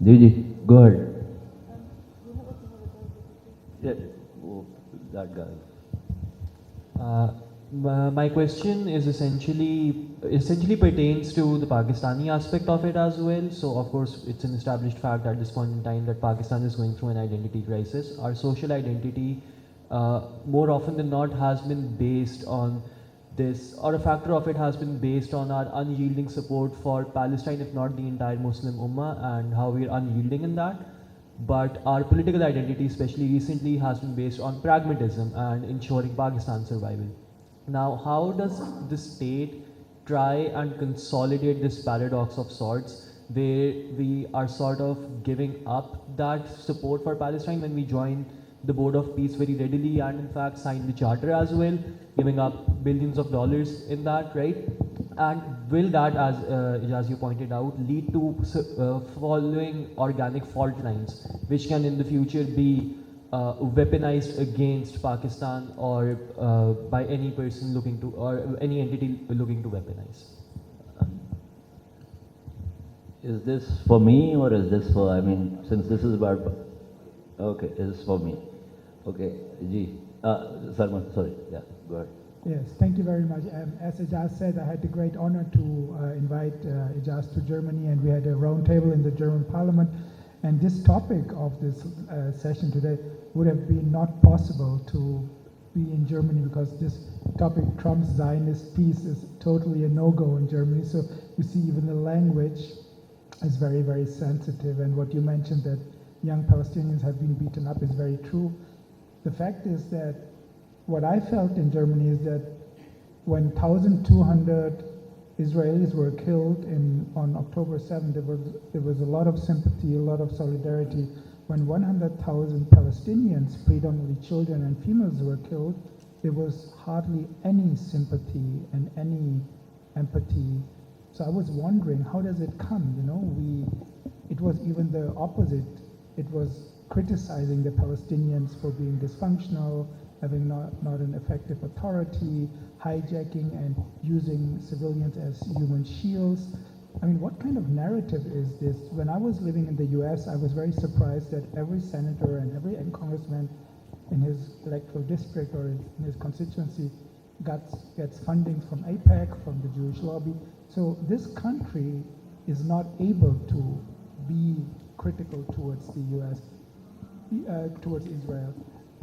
जी go ahead. Yeah, that guy. My question is essentially pertains to the Pakistani aspect of it as well. So of course it's an established fact at this point in time that Pakistan is going through an identity crisis. Our social identity more often than not has been based on this, or a factor of it has been based on our unyielding support for Palestine, if not the entire Muslim Ummah, and how we are unyielding in that. But our political identity, especially recently, has been based on pragmatism and ensuring Pakistan's survival. Now, how does the state try and consolidate this paradox of sorts, where we are sort of giving up that support for Palestine when we join the Board of Peace very readily and in fact sign the charter as well, giving up billions of dollars in that, right? And will that, as you pointed out, lead to following organic fault lines, which can in the future be weaponized against Pakistan or by any person looking to, or any entity looking to weaponize? Is this for me or is this for, since this is about, okay, is this for me? Okay, Ji, Salman, sorry, yeah, go ahead. Yes, thank you very much. As Ijaz said, I had the great honor to invite Ijaz to Germany, and we had a round table in the German parliament. And this topic of this session today would have been not possible to be in Germany, because this topic, Trump's Zionist peace, is totally a no-go in Germany. So you see, even the language is very, very sensitive. And what you mentioned, that young Palestinians have been beaten up, is very true. The fact is that what I felt in Germany is that when 1,200 Israelis were killed on October 7th, there was a lot of sympathy, a lot of solidarity. When 100,000 Palestinians, predominantly children and females, were killed, there was hardly any sympathy and any empathy. So I was wondering, how does it come? It was even the opposite. It was criticizing the Palestinians for being dysfunctional having not an effective authority, hijacking and using civilians as human shields. I mean, what kind of narrative is this? When I was living in the US, I was very surprised that every senator and every congressman in his electoral district or in his constituency gets funding from AIPAC, from the Jewish lobby. So this country is not able to be critical towards the US, towards Israel.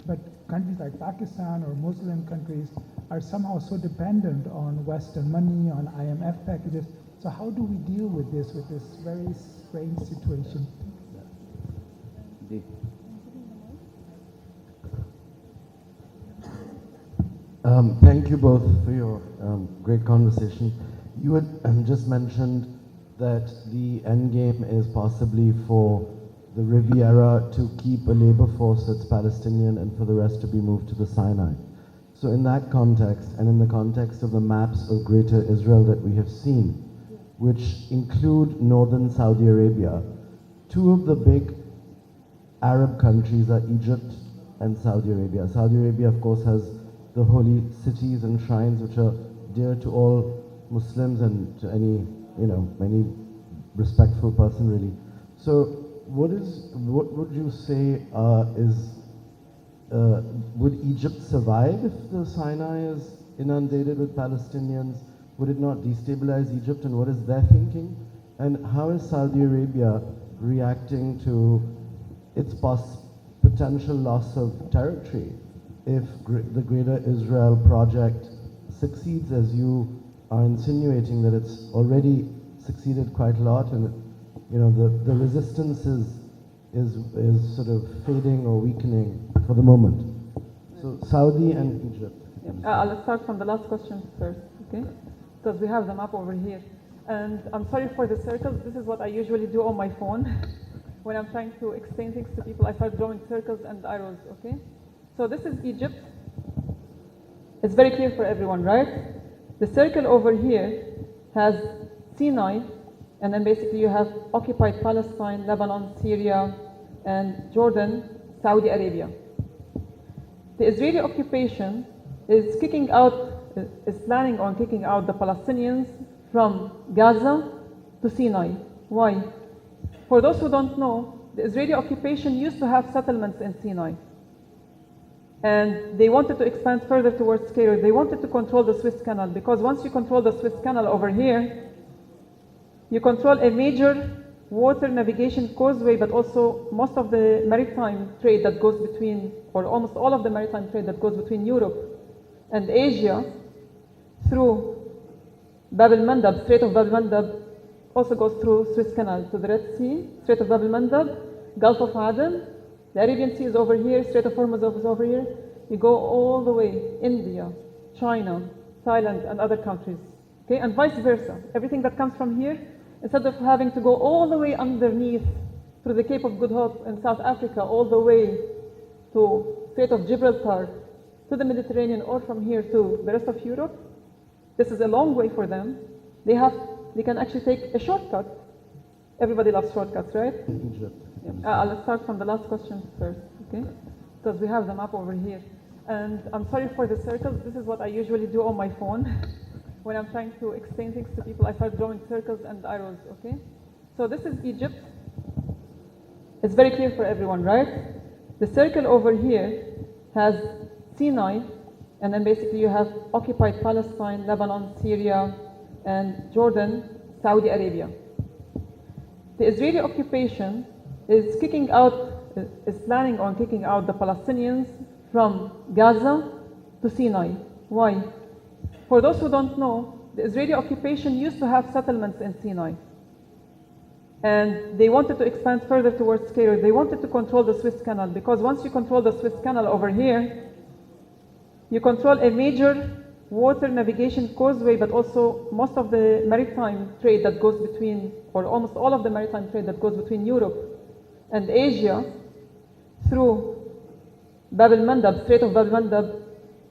But countries like Pakistan or Muslim countries are somehow so dependent on Western money, on IMF packages. So how do we deal with this very strange situation? Thank you both for your great conversation. You had just mentioned that the end game is possibly for the Riviera to keep a labor force that's Palestinian and for the rest to be moved to the Sinai. So in that context, and in the context of the maps of Greater Israel that we have seen, which include northern Saudi Arabia, two of the big Arab countries are Egypt and Saudi Arabia. Saudi Arabia, of course, has the holy cities and shrines which are dear to all Muslims and to any respectful person, really. So what would you say would Egypt survive if the Sinai is inundated with Palestinians? Would it not destabilize Egypt, and what is their thinking? And how is Saudi Arabia reacting to its potential loss of territory if the Greater Israel project succeeds, as you are insinuating that it's already succeeded quite a lot, and the resistance is sort of fading or weakening for the moment. So Saudi and Egypt. I'll start from the last question first, okay? Because we have the map over here. And I'm sorry for the circles. This is what I usually do on my phone. When I'm trying to explain things to people, I start drawing circles and arrows, okay? So this is Egypt. It's very clear for everyone, right? The circle over here has Sinai, and then basically you have occupied Palestine, Lebanon, Syria, and Jordan, Saudi Arabia. The Israeli occupation is planning on kicking out the Palestinians from Gaza to Sinai. Why? For those who don't know, the Israeli occupation used to have settlements in Sinai. And they wanted to expand further towards Cairo. They wanted to control the Suez Canal, because once you control the Suez Canal over here, you control a major water navigation causeway, but also most of the maritime trade that goes between, or almost all of the maritime trade that goes between Europe and Asia through Bab el-Mandab, Strait of Bab el-Mandab, also goes through Suez Canal to the Red Sea, Strait of Bab el-Mandab, Gulf of Aden, the Arabian Sea is over here, Strait of Hormuz is over here. You go all the way, India, China, Thailand, and other countries, okay, and vice versa. Everything that comes from here, instead of having to go all the way underneath through the Cape of Good Hope in South Africa, all the way to Strait of Gibraltar, to the Mediterranean, or from here to the rest of Europe, this is a long way for them. They can actually take a shortcut. Everybody loves shortcuts, right? Egypt. I'll start from the last question first, okay? Because we have the map over here. And I'm sorry for the circles. This is what I usually do on my phone. When I'm trying to explain things to people, I start drawing circles and arrows, okay? So this is Egypt. It's very clear for everyone, right? The circle over here has Sinai, and then basically you have occupied Palestine, Lebanon, Syria, and Jordan, Saudi Arabia. The Israeli occupation is planning on kicking out the Palestinians from Gaza to Sinai. Why? For those who don't know, the Israeli occupation used to have settlements in Sinai. And they wanted to expand further towards Cairo. They wanted to control the Suez Canal, because once you control the Suez Canal over here, you control a major water navigation causeway, but also most of the maritime trade that goes between, or almost all of the maritime trade that goes between Europe and Asia through Bab el-Mandab, Strait of Bab el-Mandab,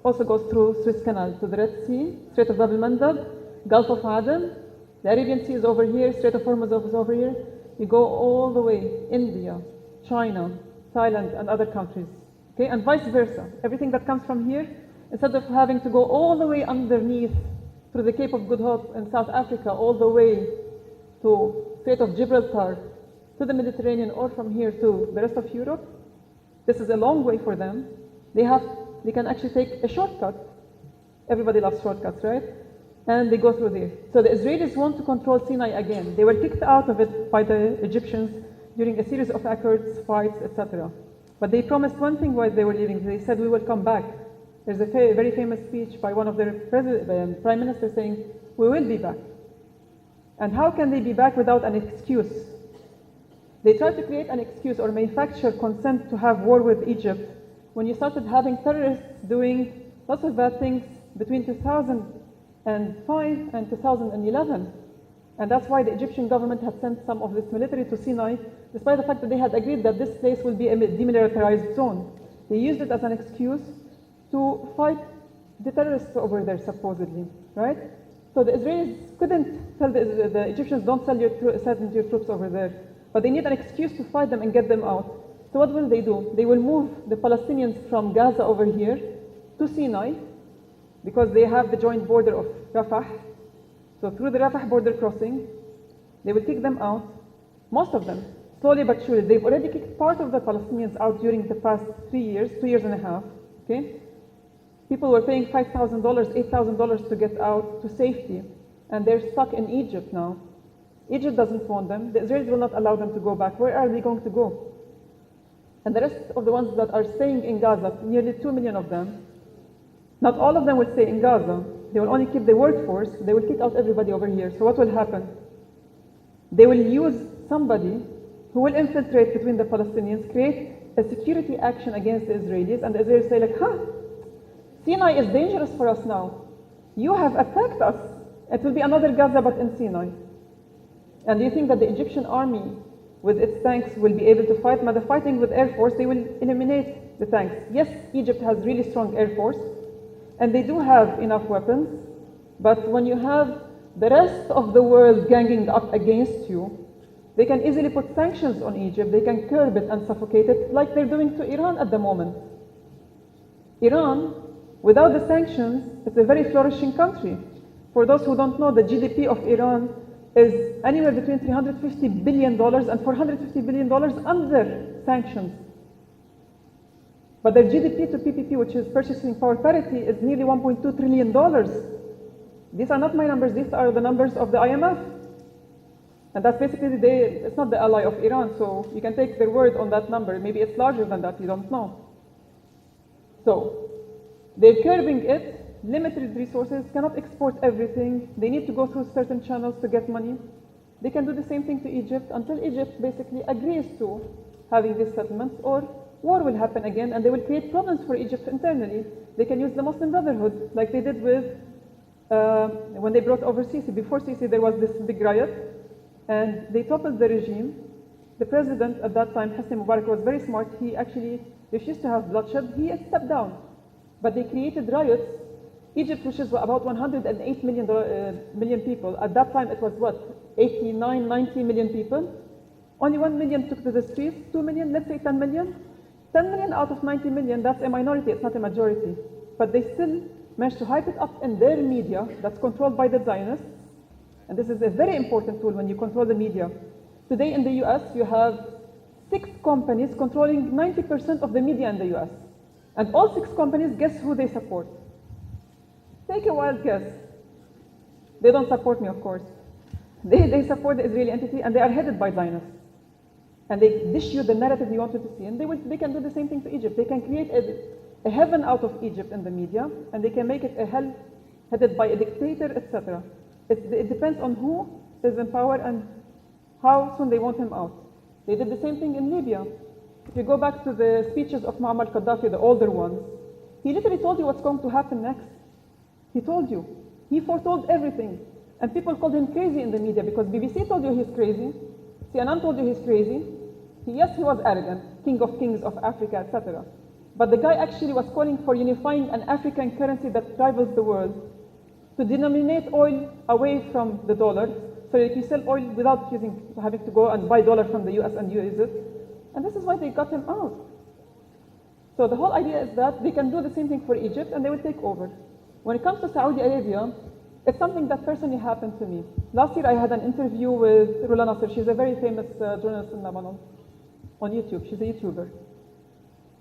also goes through Suez Canal to the Red Sea, Strait of Bab el-Mandab, Gulf of Aden, the Arabian Sea is over here, Strait of Hormuz is over here. You go all the way, India, China, Thailand, and other countries, Okay, and vice versa. Everything that comes from here, instead of having to go all the way underneath through the Cape of Good Hope in South Africa, all the way to Strait of Gibraltar, to the Mediterranean, or from here to the rest of Europe, this is a long way for them. They can actually take a shortcut. Everybody loves shortcuts, right? And they go through there. So the Israelis want to control Sinai again. They were kicked out of it by the Egyptians during a series of accords, fights, etc. But they promised one thing while they were leaving. They said, we will come back. There's a very famous speech by one of their prime ministers saying, we will be back. And how can they be back without an excuse? They tried to create an excuse or manufacture consent to have war with Egypt when you started having terrorists doing lots of bad things between 2005 and 2011. And that's why the Egyptian government had sent some of this military to Sinai, despite the fact that they had agreed that this place will be a demilitarized zone. They used it as an excuse to fight the terrorists over there, supposedly, right? So the Israelis couldn't tell the Egyptians, don't send your troops over there. But they need an excuse to fight them and get them out. So what will they do? They will move the Palestinians from Gaza over here to Sinai, because they have the joint border of Rafah. So through the Rafah border crossing, they will kick them out. Most of them, slowly but surely. They've already kicked part of the Palestinians out during the past 3 years, 2 years and a half. Okay? People were paying $5,000, $8,000 to get out to safety, and they're stuck in Egypt now. Egypt doesn't want them. The Israelis will not allow them to go back. Where are they going to go? And the rest of the ones that are staying in Gaza, nearly 2 million of them, not all of them will stay in Gaza. They will only keep the workforce. They will kick out everybody over here. So what will happen? They will use somebody who will infiltrate between the Palestinians, create a security action against the Israelis, and the Israelis say like, Sinai is dangerous for us now. You have attacked us. It will be another Gaza but in Sinai. And do you think that the Egyptian army with its tanks will be able to fight? But the fighting with Air Force, they will eliminate the tanks. Yes, Egypt has really strong Air Force, and they do have enough weapons, but when you have the rest of the world ganging up against you, they can easily put sanctions on Egypt. They can curb it and suffocate it like they're doing to Iran at the moment. Iran, without the sanctions, it's a very flourishing country. For those who don't know, the GDP of Iran is anywhere between $350 billion and $450 billion under sanctions. But their GDP to PPP, which is purchasing power parity, is nearly $1.2 trillion. These are not my numbers, these are the numbers of the IMF. And that's basically, it's not the ally of Iran, so you can take their word on that number. Maybe it's larger than that, you don't know. So, they're curbing it. Limited resources, cannot export everything. They need to go through certain channels to get money. They can do the same thing to Egypt until Egypt basically agrees to having these settlements, or war will happen again and they will create problems for Egypt internally. They can use the Muslim Brotherhood like they did with when they brought over Sisi. Before Sisi there was this big riot and they toppled the regime. The president at that time, Hosni Mubarak, was very smart. He actually refused to have bloodshed. He stepped down. But they created riots. Egypt, which is about 108 million people, at that time it was what, 89, 90 million people? Only 1 million took to the streets, 2 million, let's say 10 million. 10 million out of 90 million, that's a minority, it's not a majority. But they still managed to hype it up in their media that's controlled by the Zionists. And this is a very important tool when you control the media. Today in the US, you have 6 companies controlling 90% of the media in the US. And all 6 companies, guess who they support? Take a wild guess. They don't support me, of course. They support the Israeli entity, and they are headed by Zionists. And they dish you the narrative you wanted to see. And they can do the same thing to Egypt. They can create a heaven out of Egypt in the media, and they can make it a hell headed by a dictator, etc. It depends on who is in power and how soon they want him out. They did the same thing in Libya. If you go back to the speeches of Muammar Gaddafi, the older ones, he literally told you what's going to happen next. He told you. He foretold everything. And people called him crazy in the media because BBC told you he's crazy. CNN told you he's crazy. Yes, he was arrogant, king of kings of Africa, etc. But the guy actually was calling for unifying an African currency that rivals the world, to denominate oil away from the dollar, so that you sell oil without having to go and buy dollar from the US and use it. And this is why they got him out. So the whole idea is that they can do the same thing for Egypt and they will take over. When it comes to Saudi Arabia, it's something that personally happened to me. Last year I had an interview with Rula Nasser. She's a very famous journalist in Lebanon on YouTube. She's a YouTuber.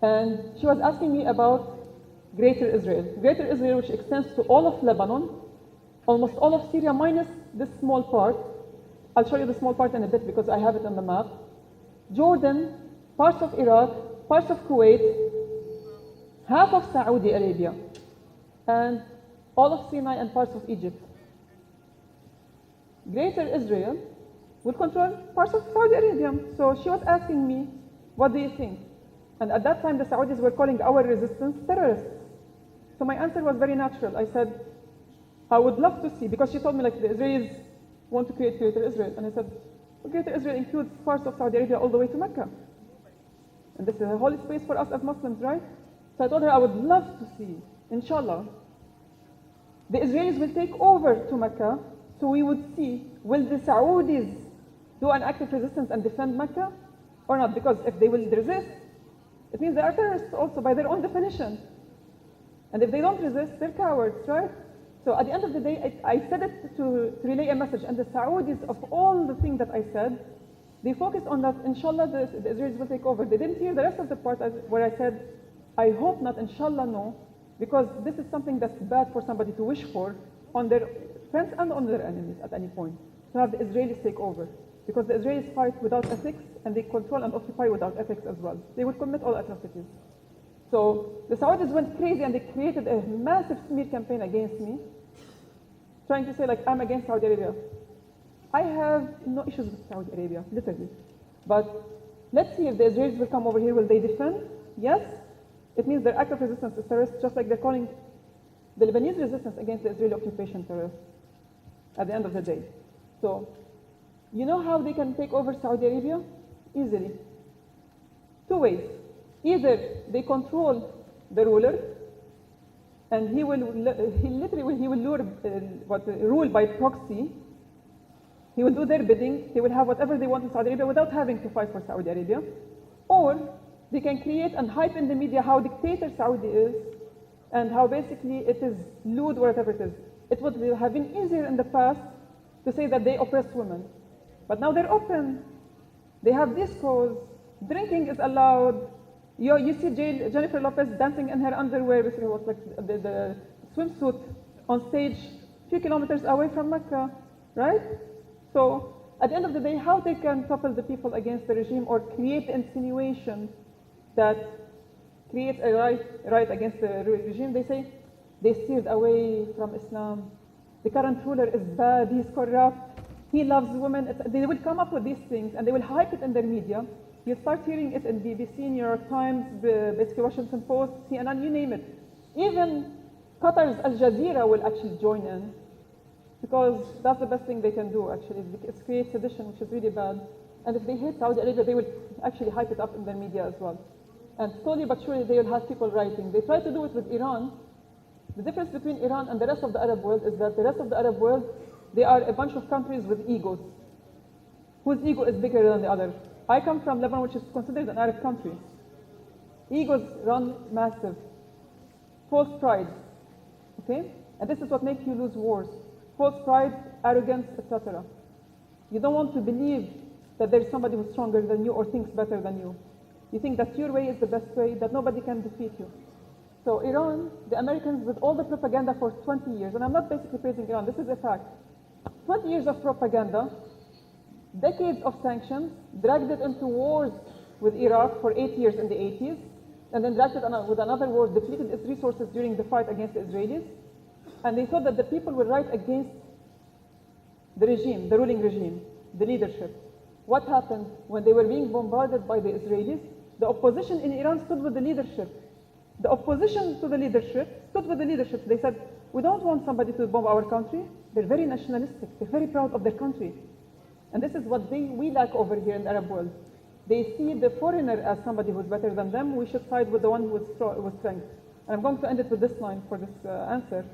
And she was asking me about Greater Israel. Greater Israel, which extends to all of Lebanon, almost all of Syria minus this small part. I'll show you the small part in a bit because I have it on the map. Jordan, parts of Iraq, parts of Kuwait, half of Saudi Arabia, and all of Sinai and parts of Egypt. Greater Israel will control parts of Saudi Arabia. So she was asking me, what do you think? And at that time, the Saudis were calling our resistance terrorists. So my answer was very natural. I said, I would love to see, because she told me like the Israelis want to create Greater Israel. And I said, well, Greater Israel includes parts of Saudi Arabia all the way to Mecca. And this is a holy space for us as Muslims, right? So I told her I would love to see, inshallah, the Israelis will take over to Mecca, so we would see, will the Saudis do an active resistance and defend Mecca or not? Because if they will resist, it means they are terrorists also by their own definition. And if they don't resist, they're cowards, right? So at the end of the day, I said it to relay a message. And the Saudis, of all the things that I said, they focused on that, inshallah, the Israelis will take over. They didn't hear the rest of the part where I said, I hope not, inshallah, no, because this is something that's bad for somebody to wish for on their friends and on their enemies at any point, to have the Israelis take over. Because the Israelis fight without ethics, and they control and occupy without ethics as well. They would commit all atrocities. So the Saudis went crazy and they created a massive smear campaign against me, trying to say like, I'm against Saudi Arabia. I have no issues with Saudi Arabia, literally. But let's see if the Israelis will come over here, will they defend? Yes. It means their act of resistance is terrorist, just like they're calling the Lebanese resistance against the Israeli occupation terrorist at the end of the day. So, you know how they can take over Saudi Arabia? Easily. Two ways. Either they control the ruler, and he will rule by proxy. He will do their bidding. They will have whatever they want in Saudi Arabia without having to fight for Saudi Arabia. Or they can create and hype in the media how dictator Saudi is and how basically it is lewd, whatever it is. It would have been easier in the past to say that they oppress women. But now they're open. They have discos. Drinking is allowed. You see Jennifer Lopez dancing in her underwear, basically was like the swimsuit on stage a few kilometers away from Mecca, right? So at the end of the day, how they can topple the people against the regime or create insinuation that creates a right against the regime, they say they steered away from Islam. The current ruler is bad, he's corrupt, he loves women. They will come up with these things and they will hype it in their media. You start hearing it in BBC, New York Times, basically Washington Post, CNN, you name it. Even Qatar's Al Jazeera will actually join in because that's the best thing they can do actually. It creates sedition, which is really bad. And if they hate Saudi Arabia, they will actually hype it up in their media as well. And slowly but surely they will have people writing. They try to do it with Iran. The difference between Iran and the rest of the Arab world is that the rest of the Arab world, they are a bunch of countries with egos. Whose ego is bigger than the other? I come from Lebanon, which is considered an Arab country. Egos run massive. False pride, okay? And this is what makes you lose wars. False pride, arrogance, etc. You don't want to believe that there's somebody who's stronger than you or thinks better than you. You think that your way is the best way, that nobody can defeat you. So Iran, the Americans, with all the propaganda for 20 years, and I'm not basically praising Iran, this is a fact. 20 years of propaganda, decades of sanctions, dragged it into wars with Iraq for 8 years in the 80s, and then dragged it with another war, depleted its resources during the fight against the Israelis. And they thought that the people were right against the regime, the ruling regime, the leadership. What happened when they were being bombarded by the Israelis? The opposition in Iran stood with the leadership. The opposition to the leadership stood with the leadership. They said, we don't want somebody to bomb our country. They're very nationalistic. They're very proud of their country. And this is what we lack over here in the Arab world. They see the foreigner as somebody who's better than them. We should side with the one who is strength. And I'm going to end it with this line for this answer.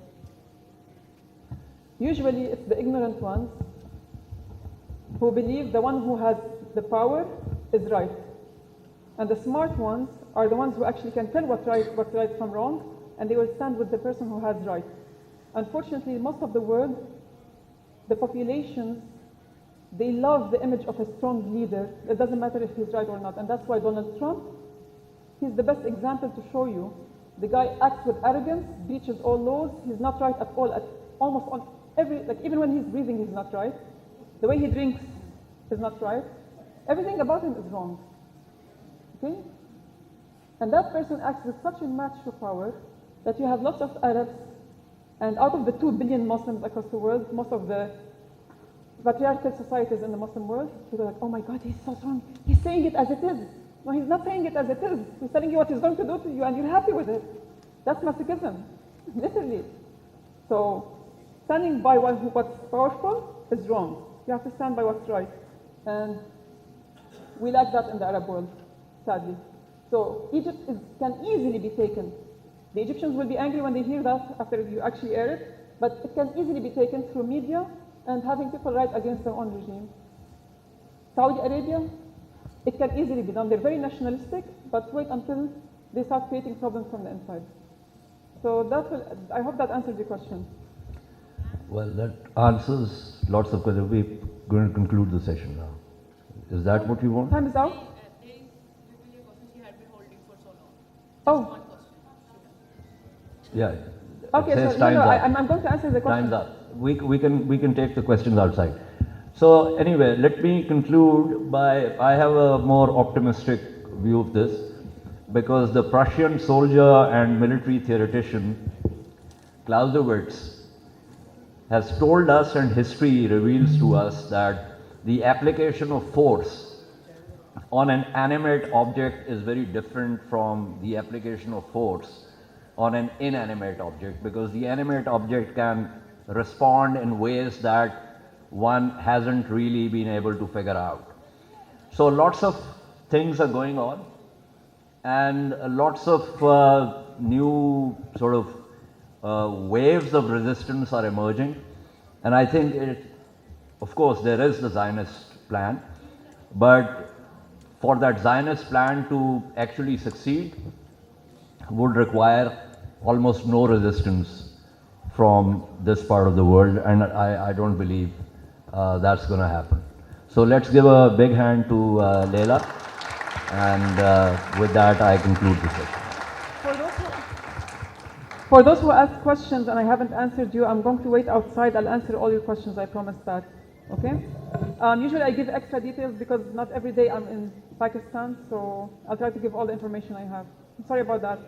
Usually it's the ignorant ones who believe the one who has the power is right. And the smart ones are the ones who actually can tell what's right from wrong, and they will stand with the person who has right. Unfortunately, most of the world, the populations, they love the image of a strong leader. It doesn't matter if he's right or not, and that's why Donald Trump, he's the best example to show you. The guy acts with arrogance, breaches all laws. He's not right at all, almost on every, like even when he's breathing, he's not right. The way he drinks is not right. Everything about him is wrong. Okay? And that person acts with such a macho power that you have lots of Arabs, and out of the 2 billion Muslims across the world, most of the patriarchal societies in the Muslim world, people are like, oh my God, he's so strong. He's saying it as it is. No, he's not saying it as it is. He's telling you what he's going to do to you, and you're happy with it. That's masochism, literally. So, standing by what's powerful is wrong. You have to stand by what's right. And we lack that in the Arab world, sadly. So, Egypt can easily be taken. The Egyptians will be angry when they hear that after you actually air it, but it can easily be taken through media and having people write against their own regime. Saudi Arabia, it can easily be done. They're very nationalistic, but wait until they start creating problems from the inside. So I hope that answers your question. Well, that answers lots of questions. We're going to conclude the session now. Is that what you want? Time is out. Oh. Yeah. Okay, It says so time's up. I'm going to answer the question. Time's up. We can take the questions outside. So anyway, let me conclude by, I have a more optimistic view of this, because the Prussian soldier and military theoretician Clausewitz has told us, and history reveals to us, that the application of force on an animate object is very different from the application of force on an inanimate object, because the animate object can respond in ways that one hasn't really been able to figure out. So lots of things are going on, and lots of new sort of waves of resistance are emerging. And I think of course there is the Zionist plan, but for that Zionist plan to actually succeed would require almost no resistance from this part of the world, and I don't believe that's going to happen. So let's give a big hand to Leila, and with that I conclude the session. For those who asked questions and I haven't answered you, I'm going to wait outside. I'll answer all your questions, I promise that. Okay? Usually I give extra details because not every day I'm in Pakistan, so I'll try to give all the information I have. I'm sorry about that.